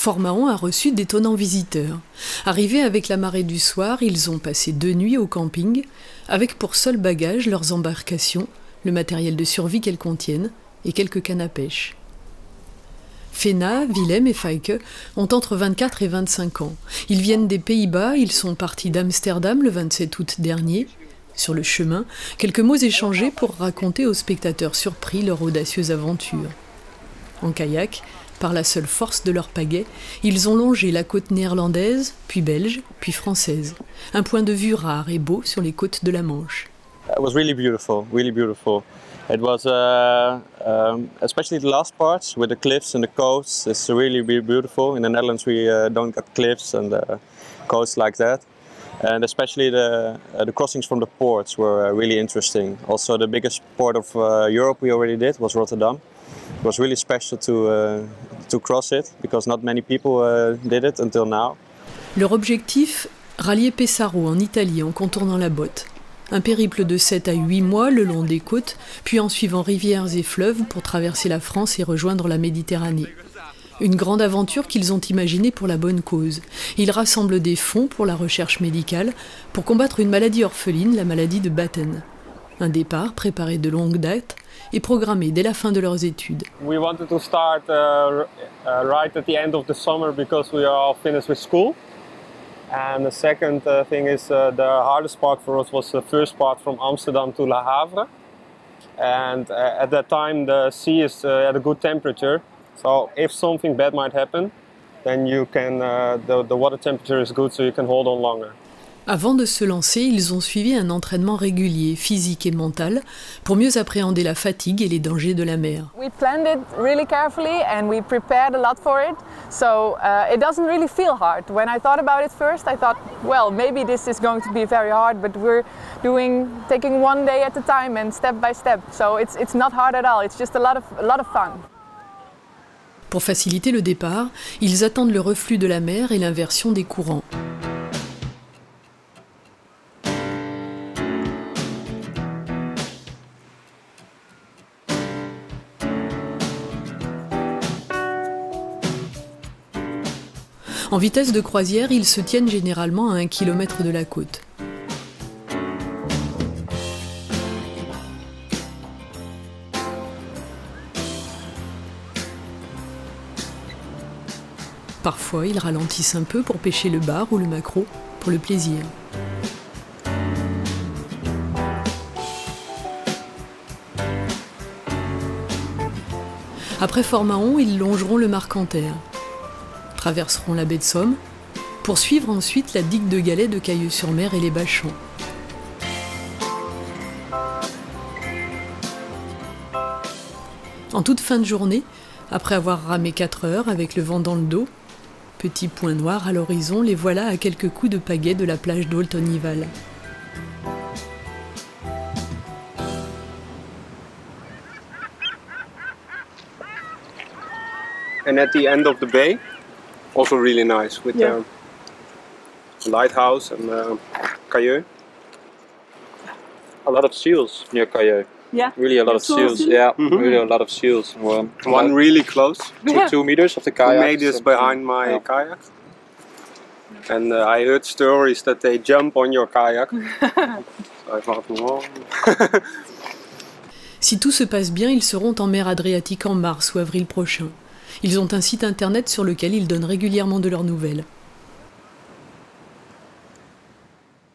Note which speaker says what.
Speaker 1: Fort Mahon a reçu d'étonnants visiteurs. Arrivés avec la marée du soir, ils ont passé 2 nuits au camping, avec pour seul bagage leurs embarcations, le matériel de survie qu'elles contiennent et quelques cannes à pêche. Fena, Willem et Feike ont entre 24 et 25 ans. Ils viennent des Pays-Bas, ils sont partis d'Amsterdam le 27 août dernier. Sur le chemin, quelques mots échangés pour raconter aux spectateurs surpris leur audacieuse aventure. En kayak, par la seule force de leur pagaie, ils ont longé la côte néerlandaise, puis belge, puis française. Un point de vue rare et beau sur les côtes de la Manche.
Speaker 2: It was really beautiful, really beautiful. It was especially the last parts with the cliffs and the coasts. It's really, really beautiful. In the Netherlands we don't get cliffs and coasts like that. And especially the crossings from the ports were really interesting. Also the biggest port of Europe we already did was Rotterdam. It was really special to cross it because not many people did it until now.
Speaker 1: Leur objectif, rallier Pesaro en Italie en contournant la Botte. Un périple de 7 à 8 mois le long des côtes, puis en suivant rivières et fleuves pour traverser la France et rejoindre la Méditerranée. Une grande aventure qu'ils ont imaginée pour la bonne cause. Ils rassemblent des fonds pour la recherche médicale, pour combattre une maladie orpheline, la maladie de Batten. Un départ préparé de longue date et programmé dès la fin de leurs études.
Speaker 3: We wanted to start right at the end of the summer because we are all finished with school. And the second thing is the hardest part for us was the first part from Amsterdam to Le Havre. And at that time the sea is at a good temperature. So if something bad might happen, then you can the water temperature is good, so you can hold on longer.
Speaker 1: Avant de se lancer, ils ont suivi un entraînement régulier, physique et mental, pour mieux appréhender la fatigue et les dangers de la mer.
Speaker 4: We planned it really carefully and we prepared a lot for it, so it doesn't really feel hard. When I thought about it first, I thought, well, maybe this is going to be very hard, but we're taking one day at a time and step by step. So it's not hard at all. It's just a lot of fun.
Speaker 1: Pour faciliter le départ, ils attendent le reflux de la mer et l'inversion des courants. En vitesse de croisière, ils se tiennent généralement à 1 kilomètre de la côte. Parfois, ils ralentissent un peu pour pêcher le bar ou le maquereau, pour le plaisir. Après Fort Mahon, ils longeront le Marcanterre, traverseront la baie de Somme, pour suivre ensuite la digue de galets de Cailleux-sur-Mer et les Bachans. En toute fin de journée, après avoir ramé 4 heures avec le vent dans le dos, petit point noir à l'horizon, les voilà à quelques coups de pagaie de la plage d'Oltonival.
Speaker 3: And at the end of the bay, also really nice with the lighthouse and Cailleux.
Speaker 2: A lot of seals near Cailleux.
Speaker 4: Yeah.
Speaker 2: Really a lot of seals. Yeah, really a lot of seals. Well,
Speaker 3: One really close.
Speaker 2: 2 meters of the
Speaker 3: Who
Speaker 2: kayak.
Speaker 3: made this behind my kayak. And I heard stories that they jump on your kayak. So I thought, wow.
Speaker 1: Si tout se passe bien, ils seront en mer Adriatique en mars ou avril prochain. Ils ont un site internet sur lequel ils donnent régulièrement de leurs nouvelles.